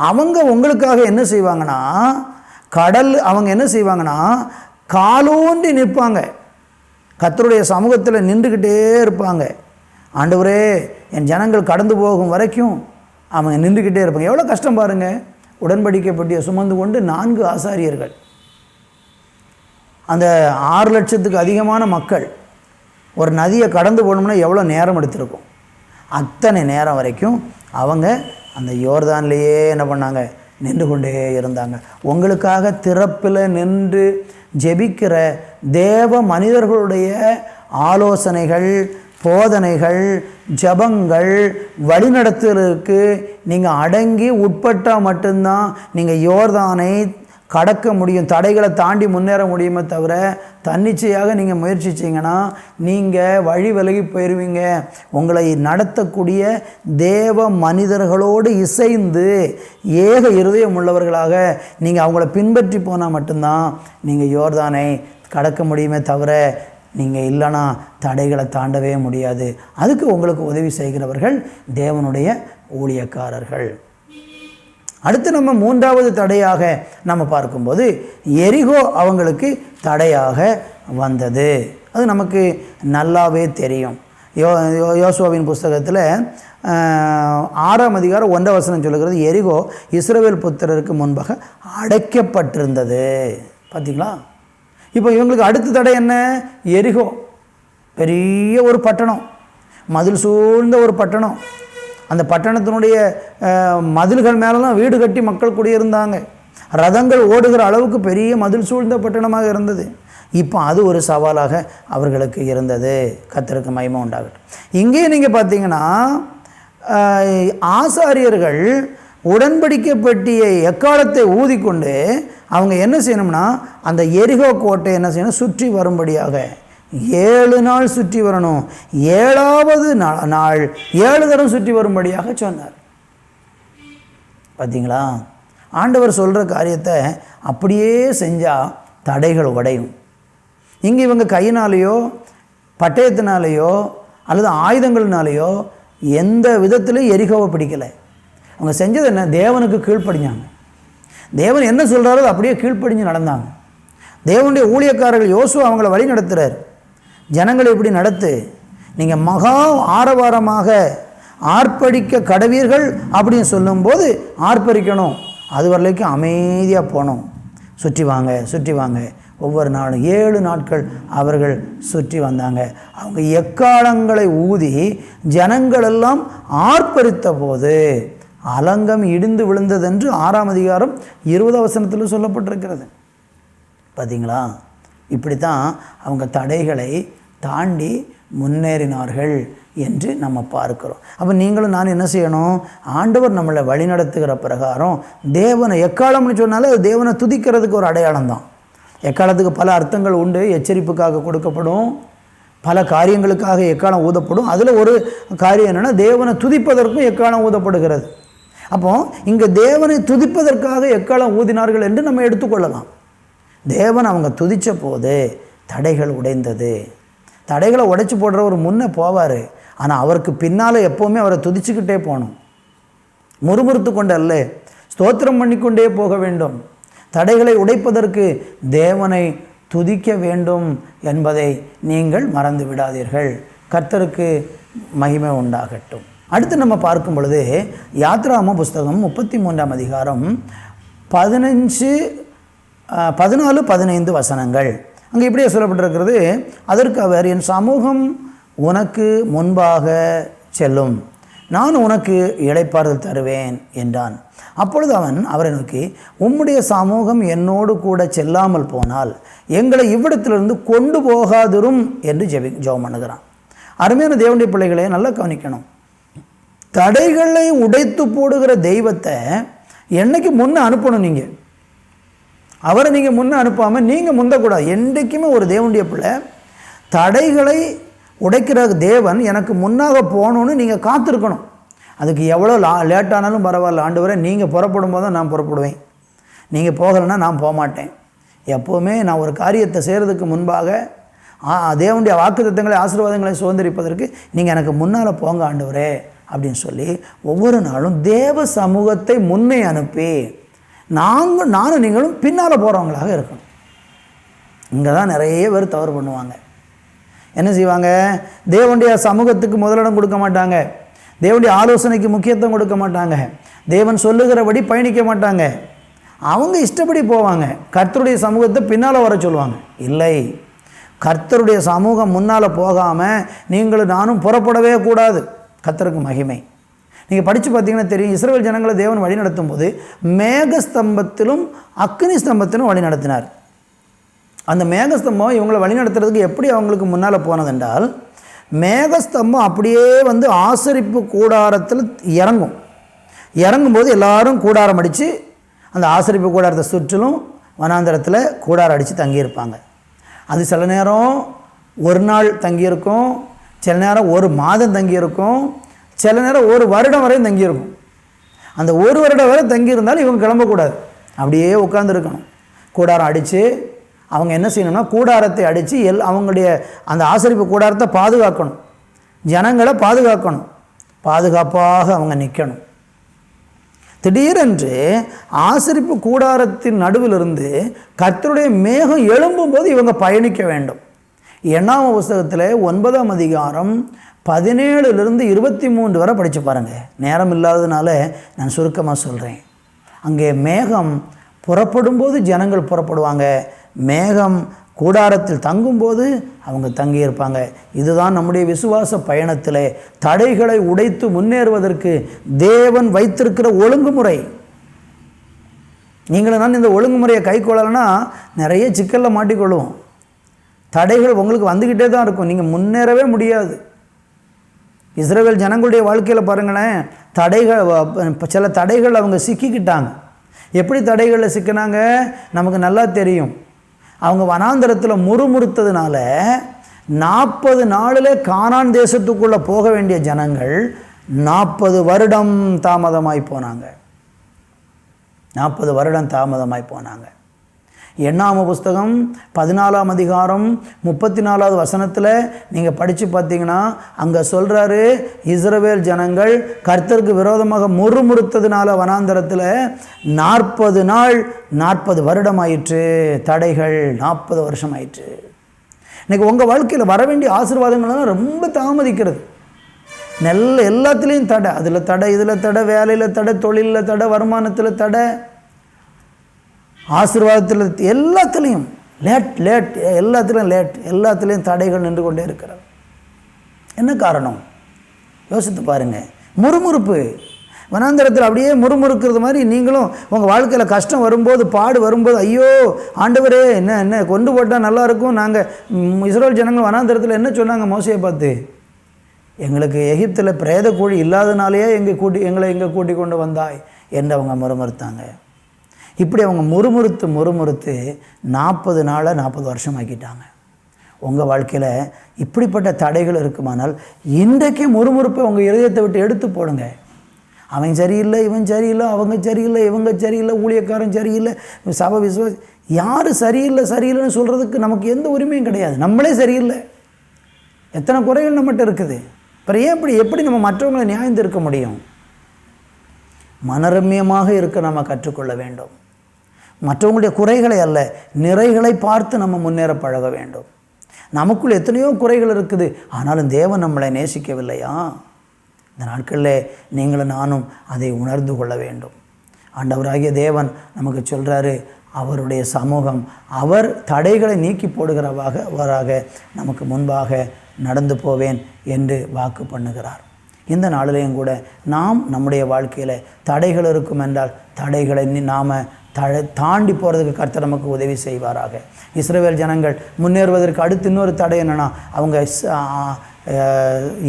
அவங்க உங்களுக்காக என்ன செய்வாங்கன்னா அவங்க என்ன செய்வாங்கன்னா காலூன்றி நிற்பாங்க. கர்த்தருடைய சமூகத்தில் நின்றுக்கிட்டே இருப்பாங்க. ஆண்டவரே, என் ஜனங்கள் கடந்து போகும் வரைக்கும் அவங்க நின்றுக்கிட்டே இருப்பாங்க. எவ்வளோ கஷ்டம் பாருங்கள். உடன்படிக்கை பெட்டியை சுமந்து கொண்டு 4 ஆசாரியர்கள், அந்த 6 லட்சத்துக்கு அதிகமான மக்கள் ஒரு நதியை கடந்து போகணும்னா எவ்வளோ நேரம் எடுத்திருக்கும். அத்தனை நேரம் வரைக்கும் அவங்க அந்த யோர்தான்லேயே என்ன பண்ணாங்க, நின்று கொண்டே இருந்தாங்க. உங்களுக்காக திறப்பில் நின்று ஜெபிக்கிற தேவ மனிதர்களுடைய ஆலோசனைகள், போதனைகள், ஜபங்கள், வழிநடத்துதலுக்கு நீங்கள் அடங்கி உட்பட்டால் மட்டும்தான் நீங்கள் யோர்தானை கடக்க முடியும், தடைகளை தாண்டி முன்னேற முடியுமே தவிர தன்னிச்சையாக நீங்கள் முயற்சிச்சிங்கன்னா நீங்கள் வழி விலகி போயிடுவீங்க. உங்களை நடத்தக்கூடிய தேவ மனிதர்களோடு இசைந்து ஏக இருதயம் உள்ளவர்களாக நீங்கள் அவங்கள பின்பற்றி போனால் மட்டும்தான் நீங்கள் யோர்தானை கடக்க முடியுமே தவிர நீங்கள் இல்லைனா தடைகளை தாண்டவே முடியாது. அதுக்கு உங்களுக்கு உதவி செய்கிறவர்கள் தேவனுடைய ஊழியக்காரர்கள். அடுத்து நம்ம மூன்றாவது தடையாக நம்ம பார்க்கும்போது எரிகோ அவங்களுக்கு தடையாக வந்தது. அது நமக்கு நல்லாவே தெரியும். யோசுவாவின் புஸ்தகத்தில் 6ஆம் அதிகாரம் 1ஆம் வசனம் சொல்லுகிறது, எரிகோ இஸ்ரவேல் புத்திரருக்கு முன்பாக அடைக்கப்பட்டிருந்தது. பார்த்தீங்களா? இப்போ இவங்களுக்கு அடுத்த தடை என்ன? எரிகோ பெரிய ஒரு பட்டணம், மதில் சூழ்ந்த ஒரு பட்டணம். அந்த பட்டணத்தினுடைய மதில்கள் மேலெலாம் வீடு கட்டி மக்கள் குடியிருந்தாங்க. ரதங்கள் ஓடுகிற அளவுக்கு பெரிய மதில் சூழ்ந்த பட்டணமாக இருந்தது. இப்போ அது ஒரு சவாலாக அவர்களுக்கு இருந்தது. கர்த்தருக்கு மகிமை உண்டாகட்டும். இங்கே நீங்கள் பார்த்தீங்கன்னா ஆசாரியர்கள் உடன்படிக்கை பெட்டியை எக்காலத்தை ஊதிக்கொண்டு அவங்க என்ன செய்யணும்னா அந்த எரிகோ கோட்டை என்ன செய்யணும், சுற்றி வரும்படியாக 7 நாள் சுற்றி வரணும். 7வது நாள் 7 தரம் சுற்றி வரும்படியாக சொன்னார். பார்த்தீங்களா? ஆண்டவர் சொல்கிற காரியத்தை அப்படியே செஞ்சால் தடைகள் உடையும். இங்கே இவங்க கையினாலேயோ பட்டயத்தினாலேயோ அல்லது ஆயுதங்கள்னாலேயோ எந்த விதத்திலையும் எரிகோவை பிடிக்கலை. அவங்க செஞ்சது என்ன? தேவனுக்கு கீழ்ப்படிஞ்சாங்க. தேவன் என்ன சொல்கிறாரோ அப்படியே கீழ்ப்படிஞ்சு நடந்தாங்க. தேவனுடைய ஊழியக்காரர்கள் யோசுவா அவங்கள வழி நடத்துகிறார். ஜனங்களை இப்படி நடத்து, நீங்கள் மகா ஆரவாரமாக ஆர்ப்பரிக்க கடவீர்கள் அப்படின்னு சொல்லும்போது ஆர்ப்பரிக்கணும். அது வரைக்கும் அமைதியாக போகணும். சுற்றி வாங்க சுற்றி வாங்க. ஒவ்வொரு நாளும் 7 நாட்கள் அவர்கள் சுற்றி வந்தாங்க. அவங்க எக்காலங்களை ஊதி ஜனங்களெல்லாம் ஆர்ப்பரித்த போது அலங்கம் இடிந்து விழுந்ததென்று 6ஆம் அதிகாரம் 20ஆம் வசனத்தில் சொல்லப்பட்டிருக்கிறது. பார்த்தீங்களா? இப்படி தான் அவங்க தடைகளை தாண்டி முன்னேறினார்கள் என்று நம்ம பார்க்கிறோம். அப்போ நீங்களும் நான் என்ன செய்யணும்? ஆண்டவர் நம்மளை வழிநடத்துகிற பிரகாரம் தேவனை எக்காலம்னு சொன்னாலே அது தேவனை துதிக்கிறதுக்கு ஒரு அடையாளம் தான். எக்காலத்துக்கு பல அர்த்தங்கள் உண்டு. எச்சரிப்புக்காக கொடுக்கப்படும், பல காரியங்களுக்காக எக்காலம் ஊதப்படும். அதில் ஒரு காரியம் என்னென்னா தேவனை துதிப்பதற்கும் எக்காலம் ஊதப்படுகிறது. அப்போ இங்கே தேவனை துதிப்பதற்காக எக்காலம் ஊதினார்கள் என்று நம்ம எடுத்துக்கொள்ளலாம். தேவன் அவங்க துதித்த போது தடைகள் உடைந்தது. தடைகளை உடைச்சி போடுறவர் முன்னே போவார், ஆனால் அவருக்கு பின்னால் எப்போவுமே அவரை துதிச்சுக்கிட்டே போகணும். முறுமுறுத்து கொண்டு அல்ல, ஸ்தோத்திரம் பண்ணிக்கொண்டே போக வேண்டும். தடைகளை உடைப்பதற்கு தேவனை துதிக்க வேண்டும் என்பதை நீங்கள் மறந்து விடாதீர்கள். கர்த்தருக்கு மகிமை உண்டாகட்டும். அடுத்து நம்ம பார்க்கும் பொழுது யாத்ராம புஸ்தகம் 33ஆம் அதிகாரம் 14, 15 வசனங்கள். அங்கே இப்படியே சொல்லப்பட்டிருக்கிறது, அதற்கு அவர், என் சமூகம் உனக்கு முன்பாக செல்லும், நான் உனக்கு இளைப்பாறுதல் தருவேன் என்றான். அப்பொழுது அவன் அவரை நோக்கி, உம்முடைய சமூகம் என்னோடு கூட செல்லாமல் போனால் எங்களை இவ்விடத்திலிருந்து கொண்டு போகாதிரும் என்று ஜெபம் பண்ணுகிறான். அருமையான தேவனுடைய பிள்ளைகளே, நல்லா கவனிக்கணும். தடைகளை உடைத்து போடுகிற தெய்வத்தை என்னைக்கு முன்னே அனுப்பணும்? நீங்கள் அவரை நீங்கள் முன்னே அனுப்பாமல் நீங்கள் முந்தக்கூடாது. என்றைக்குமே ஒரு தேவனுடைய பிள்ளை தடைகளை உடைக்கிற தேவன் எனக்கு முன்னாக போகணுன்னு நீங்கள் காத்திருக்கணும். அதுக்கு எவ்வளோ லேட்டானாலும் பரவாயில்ல, ஆண்டவரே நீங்கள் புறப்படும் போது தான் நான் புறப்படுவேன், நீங்கள் போகலைன்னா நான் போக மாட்டேன். எப்போவுமே நான் ஒரு காரியத்தை செய்கிறதுக்கு முன்பாக தேவனுடைய வாக்குத்தத்தங்களை ஆசீர்வாதங்களை சுதந்திரிப்பதற்கு நீங்கள் எனக்கு முன்னால் போங்க ஆண்டவரே அப்படின்னு சொல்லி ஒவ்வொரு நாளும் தேவ சமூகத்தை முன்னே அனுப்பி நானும் நீங்களும் பின்னால் போகிறவங்களாக இருக்கணும். இங்கே தான் நிறைய பேர் தவறு பண்ணுவாங்க. என்ன செய்வாங்க? தேவனுடைய சமூகத்துக்கு முதலிடம் கொடுக்க மாட்டாங்க, தேவனுடைய ஆலோசனைக்கு முக்கியத்துவம் கொடுக்க மாட்டாங்க, தேவன் சொல்லுகிறபடி பயணிக்க மாட்டாங்க, அவங்க இஷ்டப்படி போவாங்க. கர்த்தருடைய சமூகத்தை பின்னால் வர சொல்லுவாங்க. இல்லை, கர்த்தருடைய சமூகம் முன்னால் போகாமல் நீங்களும் நானும் புறப்படவே கூடாது. கர்த்தருக்கு மகிமை. நீங்கள் படித்து பார்த்தீங்கன்னா தெரியும், இஸ்ரவேல் ஜனங்களை தேவன் வழி நடத்தும் போது மேகஸ்தம்பத்திலும் அக்னி ஸ்தம்பத்திலும் வழி நடத்தினார். அந்த மேகஸ்தம்பம் இவங்களை வழி நடத்துறதுக்கு எப்படி அவங்களுக்கு முன்னால் போனதென்றால், மேகஸ்தம்பம் அப்படியே வந்து ஆசரிப்பு கூடாரத்தில் இறங்கும்போது எல்லாரும் கூடாரம் அடித்து அந்த ஆசரிப்பு கூடாரத்தை சுற்றிலும் வனாந்தரத்தில் கூடாரம் அடித்து தங்கியிருப்பாங்க. அது சில நேரம் ஒரு நாள் தங்கியிருக்கும், சில நேரம் ஒரு மாதம் தங்கியிருக்கும், சில நேரம் ஒரு வருடம் வரையும் தங்கியிருக்கும். அந்த ஒரு வருடம் வரை தங்கியிருந்தாலும் இவங்க கிளம்பக்கூடாது, அப்படியே உட்காந்துருக்கணும். கூடாரம் அடித்து அவங்க என்ன செய்யணும்னா, கூடாரத்தை அடித்து அவங்களுடைய அந்த ஆசரிப்பு கூடாரத்தை பாதுகாக்கணும், ஜனங்களை பாதுகாக்கணும், பாதுகாப்பாக அவங்க நிற்கணும். திடீரென்று ஆசரிப்பு கூடாரத்தின் நடுவிலிருந்து கர்த்தருடைய மேகம் எழும்பும்போது இவங்க பயணிக்க வேண்டும். 8ஆம் புஸ்தகத்தில் 9ஆம் அதிகாரம் 17லிருந்து 23 வரை படித்து பாருங்கள். நேரம் இல்லாததுனால நான் சுருக்கமாக சொல்கிறேன். அங்கே மேகம் புறப்படும்போது ஜனங்கள் புறப்படுவாங்க, மேகம் கூடாரத்தில் தங்கும்போது அவங்க தங்கியிருப்பாங்க. இதுதான் நம்முடைய விசுவாச பயணத்தில் தடைகளை உடைத்து முன்னேறுவதற்கு தேவன் வைத்திருக்கிற ஒழுங்குமுறை. நீங்களும் நான் இந்த ஒழுங்குமுறையை கை கொள்ளலைன்னா நிறைய சிக்கலில் மாட்டிக்கொள்வோம். தடைகள் உங்களுக்கு வந்துக்கிட்டே தான் இருக்கும், நீங்கள் முன்னேறவே முடியாது. இஸ்ரவேல் ஜனங்களுடைய வாழ்க்கையில் பாருங்களேன், சில தடைகள் அவங்க சிக்கிக்கிட்டாங்க. எப்படி தடைகளில் சிக்கினாங்க நமக்கு நல்லா தெரியும். அவங்க வனாந்தரத்தில் முறுமுறுத்ததுனால 40 நாளில் கானான் தேசத்துக்குள்ளே போக வேண்டிய ஜனங்கள் 40 வருடம் தாமதமாய் போனாங்க. 40 வருடம் தாமதமாய் போனாங்க. 8ஆம் புஸ்தகம் 14ஆம் அதிகாரம் 34வது வசனத்தில் நீங்கள் படித்து பார்த்தீங்கன்னா அங்கே சொல்கிறாரு, இஸ்ரவேல் ஜனங்கள் கர்த்தருக்கு விரோதமாக முறுமுறுத்ததுனால வனாந்தரத்தில் 40 நாள் 40 வருடம் ஆயிற்று. தடைகள் 40 வருஷம் ஆயிற்று. இன்றைக்கி உங்கள் வாழ்க்கையில் வர வேண்டிய ஆசீர்வாதங்கள்லாம் ரொம்ப தாமதிக்கிறது. எல்லாத்துலேயும் தடை, அதில் தடை, இதில் தடை, வேலையில் தடை, தொழிலில் தடை, வருமானத்தில் தடை, ஆசீர்வாதத்தில் எல்லாத்துலேயும் எல்லாத்துலேயும் தடைகள் நின்று கொண்டே இருக்கிறது. என்ன காரணம் யோசித்து பாருங்கள். முறுமுறுப்பு. வனாந்தரத்தில் அப்படியே முறுமுறுக்கிறது மாதிரி நீங்களும் உங்கள் வாழ்க்கையில் கஷ்டம் வரும்போது, பாடு வரும்போது, ஐயோ ஆண்டவரே என்ன கொண்டு போட்டால் நல்லாயிருக்கும். நாங்கள் இஸ்ரவேல் ஜனங்கள் வனாந்தரத்தில் என்ன சொன்னாங்க மோசையை பார்த்து, எங்களுக்கு எகிப்தில் பிரேத கூழி இல்லாதனாலேயே எங்களை எங்கே கூட்டி கொண்டு வந்தாய் என்று அவங்க முறுமுறுத்தாங்க. இப்படி அவங்க முறுமுறுத்து 40 நாளை 40 வருஷம் ஆக்கிட்டாங்க. உங்கள் வாழ்க்கையில் இப்படிப்பட்ட தடைகள் இருக்குமானால் இன்றைக்கே முறுமுறுப்பை உங்கள் இதயத்தை விட்டு எடுத்து போடுங்க. அவன் சரியில்லை, இவன் சரியில்லை, அவங்க சரியில்லை, இவங்க சரியில்லை, ஊழியக்காரன் சரியில்லை, சபை விசுவாசி, யார் சரியில்லைன்னு சொல்கிறதுக்கு நமக்கு எந்த உரிமையும் கிடையாது. நம்மளே சரியில்லை. எத்தனை குறைகள் நம்மகிட்ட இருக்குது. அப்புறம் எப்படி நம்ம மற்றவங்களை நியாயம் இருக்க முடியும்? மனரம்யமாக இருக்க நம்ம கற்றுக்கொள்ள வேண்டும். மற்றவங்களுடைய குறைகளை அல்ல, நிறைகளை பார்த்து நம்ம முன்னேற பழக வேண்டும். நமக்குள் எத்தனையோ குறைகள் இருக்குது, ஆனாலும் தேவன் நம்மளை நேசிக்கவில்லையா? இந்த நாட்களில் நீங்களும் நானும் அதை உணர்ந்து கொள்ள வேண்டும். ஆண்டவராகிய தேவன் நமக்கு சொல்கிறாரு, அவருடைய சமூகம், அவர் தடைகளை நீக்கி போடுகிறவராக நமக்கு முன்பாக நடந்து போவேன் என்று வாக்கு பண்ணுகிறார். இந்த நாளிலையும் கூட நாம் நம்முடைய வாழ்க்கையில் தடைகள் இருக்கும் என்றால் தடைகளை நாம் தாண்டி போகிறதுக்கு கர்த்தர் நமக்கு உதவி செய்வாராக. இஸ்ரவேல் ஜனங்கள் முன்னேறுவதற்கு அடுத்து இன்னொரு தடை என்னென்னா, அவங்க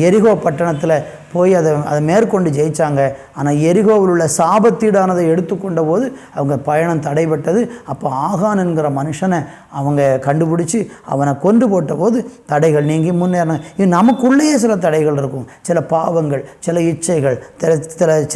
எரிகோ பட்டணத்தில் போய் அதை மேற்கொண்டு ஜெயித்தாங்க. ஆனால் எரிகோவில் உள்ள சாபத்தீடானதை எடுத்துக்கொண்ட போது அவங்க பயணம் தடைபட்டது. அப்போ ஆகான் என்கிற மனுஷனை அவங்க கண்டுபிடிச்சி அவனை கொண்டு போட்ட போது தடைகள் நீங்கி முன்னேறின. இது நமக்குள்ளேயே சில தடைகள் இருக்கும், சில பாவங்கள், சில இச்சைகள்,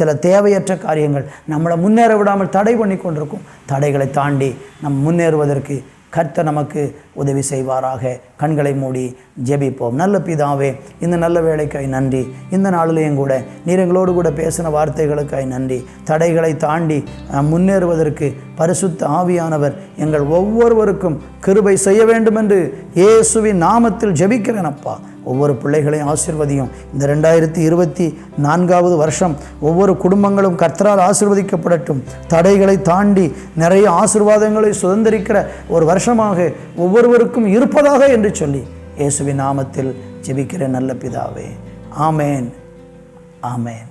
சில தேவையற்ற காரியங்கள் நம்மளை முன்னேற விடாமல் தடை பண்ணி கொண்டிருக்கும். தடைகளை தாண்டி நம் முன்னேறுவதற்கு கர்த்தர் நமக்கு உதவி செய்வாராக. கண்களை மூடி ஜெபிப்போம். நல்ல பிதாவே, இந்த நல்ல வேலைக்காய் நன்றி. இந்த நாளிலேயும் கூட நீர் எங்களோடு கூட பேசின வார்த்தைகளுக்காய் நன்றி. தடைகளை தாண்டி முன்னேறுவதற்கு பரிசுத்த ஆவியானவர் எங்கள் ஒவ்வொருவருக்கும் கிருபை செய்ய வேண்டும் என்று இயேசுவின் நாமத்தில் ஜெபிக்கிறேன் அப்பா. ஒவ்வொரு பிள்ளைகளையும் ஆசீர்வதியும். இந்த 2024வது வருஷம் ஒவ்வொரு குடும்பங்களும் கர்த்தரால் ஆசீர்வதிக்கப்படட்டும். தடைகளை தாண்டி நிறைய ஆசீர்வாதங்களை சுதந்திரிக்கிற ஒரு வருஷமாக ஒவ்வொருவருக்கும் இருப்பதாக என்று சொல்லி இயேசுவின் நாமத்தில் ஜெபிக்கிற நல்ல பிதாவே, ஆமேன், ஆமேன்.